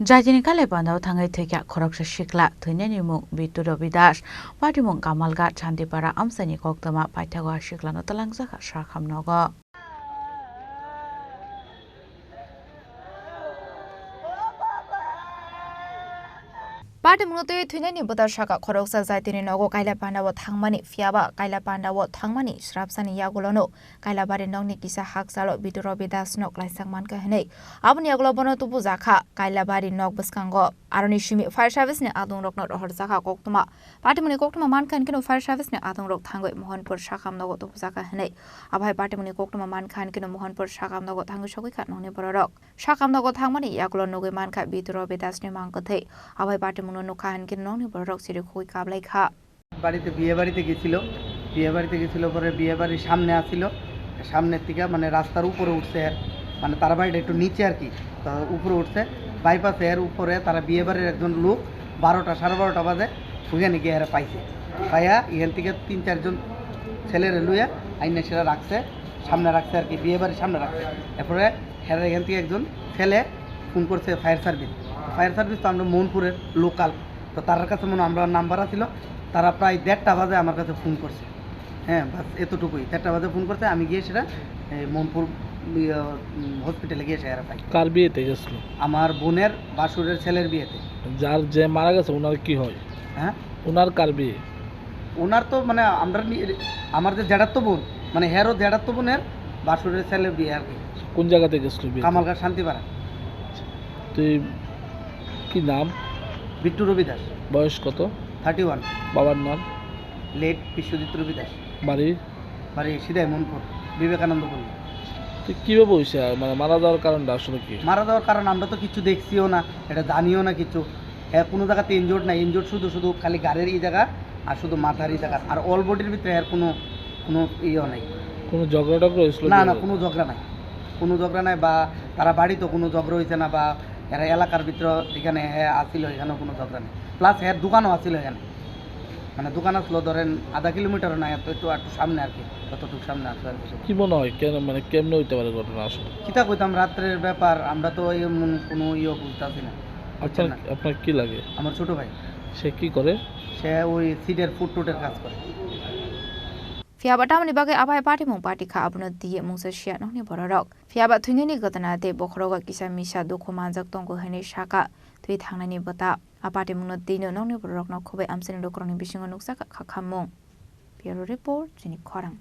Jaiti Kailai Pandao Thangwi Thwikha Khoroksa Sikla Thwinai Mung Bittu Rabidas Patimung Kamalgath Santipara Amchaini Koktwma Paithago Siklani Twlangjakha Sakham Nogo Patimung Thwinai Budar Shaka Khoroksa Jaiti Nogo Kailai Pandao Thangmani Fiaba Kailai Pandao Thangmani Shrapsani Yagulono Kailai Bari Nongni Kisa Haksalo Bittu Rabidas Nok Laisang Mankha Hene Abuni Yagulobono Twlangjakha Kailai Bari Nok Baskango Aroni Shimi Fire Service ni Adung Rok Not Khoroksa Koktwma Patimung Koktwma Mankha Kino Fire Service ni Adung Rok Thangwi Mohanpur Sakham Nogo Twlangjakha Hene Abhai Patimung Koktwma Mankha Kino Mohanpur Sakham Nogo Thangwi Thwikha Nongni Borok Sakham Nogo Thangmani Yagulo Nogo Mankha Bittu Rabidas ni Mangkwthwi Abhai Patimung Nokhan Kino Nongni Borok Siri Thwikha Kamalgath বাড়িতে বিয়ে বাড়িতে গেছিল পরে বিয়ে বাড়ির সামনে আসিল সামনের থেকে মানে রাস্তার উপরে উঠছে মানে তার বাড়িটা একটু নিচে আর কি তো উপরে উঠছে বাইপাসে এর উপরে তারা বিয়ে বাড়ির একজন লোক 12টা 12:30 বাজে ওখানে গিয়ে এরা পাইছে পাইয়া এখান থেকে 3-4 জন ছেলেরে লইয়া আইনে সেরা রাখছে সামনে রাখছে আর কি বিয়ে বাড়ির সামনে রাখছে এরপরে হেরা এখান থেকে একজন ছেলে ফোন করছে ফায়ার সার্ভিস তো আমরা মোহনপুরের লোকাল তো তার কাছে মনে আমরা নাম্বার ছিল তারা প্রায় 1:30 বাজে আমার কাছে ফোন করছে হ্যাঁ বাস এতটুকুই 1:30 বাজে ফোন করছে আমি গিয়ে সেটা মোহনপুর হসপিটালে গিয়ে সেরা পাই কার বিয়েতে গেছিল আমার বোনের বাসুরের ছেলের বিয়েতে যার যে মারা গেছে ওনার কি হয় হ্যাঁ ওনার কার বিয়ে ওনার তো মানে আমার যে জ্যাঠাত্ত বোন মানে হেরও জ্যাঠাত্ত বোনের বাসুরের ছেলের বিয়ে আর কি কোন জায়গাতে গেছিল বিয়ে কামালগাথ শান্তিপাড়া তুই কি নাম বিট্টু রবিদাস বয়স কত 31 বাবার নাম লেট বিশ্বজিৎ রবিদাস বাড়ি সিধাই মনপুর বিবেকানন্দ পল্লী তুই কীভাবে হয়েছে মানে মারা যাওয়ার কারণটা আসলে কি মারা যাওয়ার কারণ আমরা তো কিছু দেখছিও না এটা জানিও না কিছু হ্যাঁ কোনো জায়গাতে ইনজোর্ড না ইনজোর্ড শুধু খালি গাড়ির জায়গা আর শুধু মাথার জায়গা আর অল বডির ভিতরে এর কোনো ইয়ে নাই কোনো ঝগড়া টগড়া হয়েছিল না কোনো ঝগড়া নাই বা তারা বাড়িতে কোনো ঝগড়া হয়েছে না বা এরা এলাকার ভিতরে এখানে হ্যাঁ আসছিল এখানেও কোনো ঝগড়া নেই প্লাস হ্যাঁ দোকানও আসছিল এখানে মানে দোকান আসলো ধরেন আধা কিলোমিটারও না একটু সামনে আর কি ততটুকু সামনে আসলো আর কি কি মনে হয় কেন মানে কেমনে হইতে পারে ঘটনা আসলে কিতা কইতাম রাত্রের ব্যাপার আমরা তো কোনো বুঝতেছি না আপনার কি লাগে আমার ছোট ভাই সে কি করে সে ওই সিডের ফুড টুটের কাজ করে Fiaba tamani bagai abai Patimung party kha abuna diye mungsa shia nongni borok Fiaba thunini gatana de bokhroga kisa misa dukho manjak tongko hene shaka thui thangnani bata Patimung no dino nongni borok no khobai Amchaini lokroni bisingo nuksa Sakham Mung Bureau report Chini Khorang